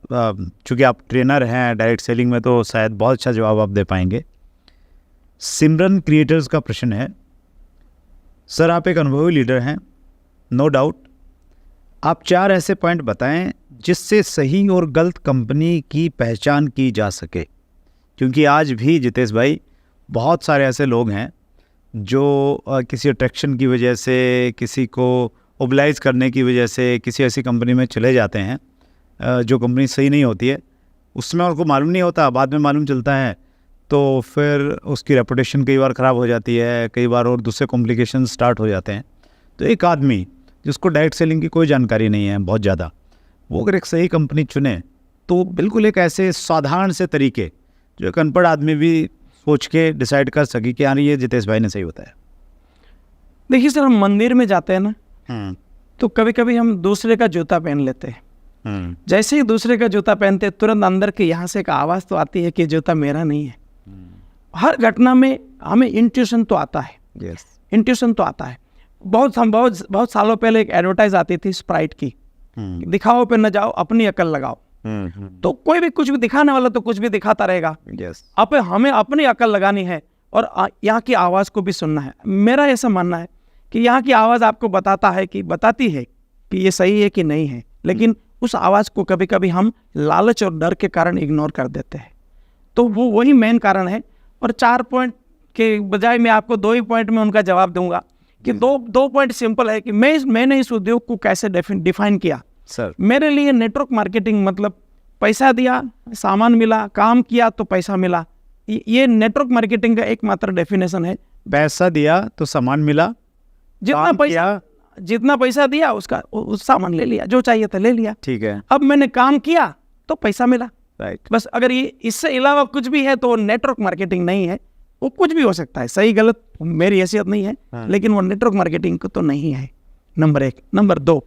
चूँकि आप ट्रेनर हैं डायरेक्ट सेलिंग में, तो शायद बहुत अच्छा जवाब आप दे पाएंगे। सिमरन क्रिएटर्स का प्रश्न है, सर आप एक अनुभवी लीडर हैं, नो डाउट, आप 4 ऐसे पॉइंट बताएं जिससे सही और गलत कंपनी की पहचान की जा सके। क्योंकि आज भी जितेश भाई बहुत सारे ऐसे लोग हैं जो किसी अट्रैक्शन की वजह से, किसी को ओबलाइज करने की वजह से किसी ऐसी कंपनी में चले जाते हैं जो कंपनी सही नहीं होती है। उसमें उनको मालूम नहीं होता, बाद में मालूम चलता है, तो फिर उसकी रेपुटेशन कई बार ख़राब हो जाती है, कई बार और दूसरे कॉम्प्लिकेशन स्टार्ट हो जाते हैं। तो एक आदमी जिसको डायरेक्ट सेलिंग की कोई जानकारी नहीं है बहुत ज़्यादा, वो अगर एक सही कंपनी चुने तो बिल्कुल एक ऐसे साधारण से तरीके जो एक अनपढ़ आदमी भी सोच के डिसाइड कर सके कि यार ये जितेश भाई ने सही बताया। देखिए सर, हम मंदिर में जाते हैं ना, तो कभी कभी हम दूसरे का जूता पहन लेते हैं। जैसे ही दूसरे का जूता पहनते हैं, तुरंत अंदर के यहाँ से एक आवाज़ तो आती है कि जूता मेरा नहीं है। हर घटना में हमें इंट्यूशन तो आता है। इंट्यूशन तो आता है। बहुत सालों पहले एक एडवर्टाइज आती थी स्प्राइट की, दिखाओ पे न जाओ, अपनी अकल लगाओ। तो कोई भी कुछ भी दिखाने वाला तो कुछ भी दिखाता रहेगा। अब हमें अपनी अकल लगानी है और यहाँ की आवाज़ को भी सुनना है। मेरा ऐसा मानना है कि यहाँ की आवाज़ आपको बताती है कि ये सही है कि नहीं है, लेकिन उस आवाज़ को कभी कभी हम लालच और डर के कारण इग्नोर कर देते हैं। तो वही मेन कारण है। और 4 पॉइंट के बजाय मैं आपको 2 ही पॉइंट में उनका जवाब दूंगा कि दो पॉइंट सिंपल है कि मैंने इस उद्योग को कैसे डिफाइन किया। सर, मेरे लिए नेटवर्क मार्केटिंग मतलब पैसा दिया, सामान मिला, काम किया तो पैसा मिला। ये नेटवर्क मार्केटिंग का एकमात्र डेफिनेशन है। पैसा दिया तो सामान मिला, जितना पैसा दिया उसका उस सामान ले लिया, जो चाहिए था ले लिया। ठीक है। अब मैंने काम किया तो पैसा मिला। राइट। बस अगर ये इससे अलावा कुछ भी है तो वो नेटवर्क मार्केटिंग नहीं है। वो कुछ भी हो सकता है, सही गलत मेरी हैसियत नहीं है, लेकिन वो नेटवर्क मार्केटिंग को तो नहीं है। नंबर 1। नंबर 2,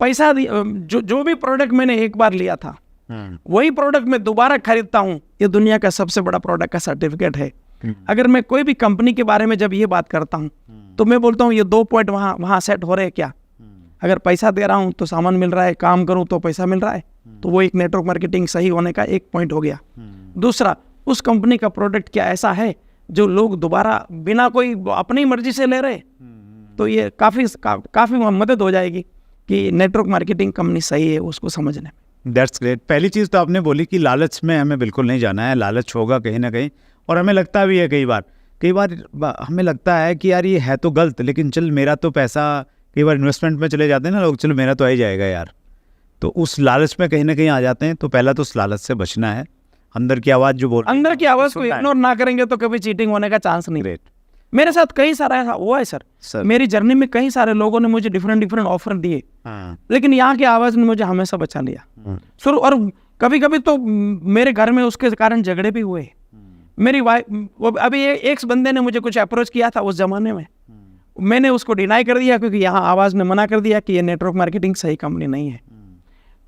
पैसा जो भी प्रोडक्ट मैंने एक बार लिया था वही प्रोडक्ट मैं दोबारा खरीदता हूँ, ये दुनिया का सबसे बड़ा प्रोडक्ट का सर्टिफिकेट है। अगर मैं कोई भी कंपनी के बारे में जब ये बात करता हूँ तो मैं बोलता हूँ ये 2 पॉइंट वहाँ सेट हो रहे हैं क्या। अगर पैसा दे रहा हूँ तो सामान मिल रहा है, काम करूँ तो पैसा मिल रहा है, तो वो एक नेटवर्क मार्केटिंग सही होने का एक पॉइंट हो गया। दूसरा, उस कंपनी का प्रोडक्ट क्या ऐसा है जो लोग दोबारा बिना कोई अपनी मर्जी से ले रहे, तो ये काफ़ी मदद हो जाएगी कि नेटवर्क मार्केटिंग कंपनी सही है उसको समझने में। That's great. पहली चीज़ तो आपने बोली कि लालच में हमें बिल्कुल नहीं जाना है। लालच होगा कहीं ना कहीं, और हमें लगता भी है कई बार हमें लगता है कि यार ये है तो गलत, लेकिन चल मेरा तो पैसा, कई बार इन्वेस्टमेंट में चले जाते हैं ना लोग, चलो मेरा तो आ ही जाएगा यार, तो उस लालच में कहीं ना कहीं आ जाते हैं। तो पहला तो उस लालच से बचना है। अंदर की आवाज़ अंदर की आवाज़ को इग्नोर ना करेंगे तो कभी चीटिंग होने का चांस नहीं। मेरे साथ कई सारा ऐसा हुआ है सर। मेरी जर्नी में कई सारे लोगों ने मुझे डिफरेंट ऑफर दिए, लेकिन यहाँ की आवाज़ ने मुझे हमेशा बचा लिया। और कभी कभी तो मेरे घर में उसके कारण झगड़े भी हुए। मेरी वाइफ, अभी एक बंदे ने मुझे कुछ अप्रोच किया था उस जमाने में, मैंने उसको डिनाई कर दिया क्योंकि यहाँ आवाज़ ने मना कर दिया कि ये नेटवर्क मार्केटिंग सही कंपनी नहीं है,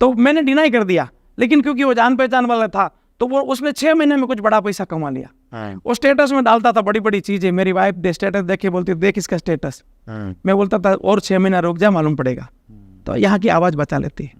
तो मैंने डिनाई कर दिया। लेकिन क्योंकि वो जान पहचान वाला था तो वो उसने 6 महीने में कुछ बड़ा पैसा कमा लिया। वो स्टेटस में डालता था बड़ी बड़ी चीजें। मेरी वाइफ स्टेटस देख के बोलती देख इसका स्टेटस। मैं बोलता था और 6 महीना रुक जा, मालूम पड़ेगा। तो यहाँ की आवाज़ बचा लेती है।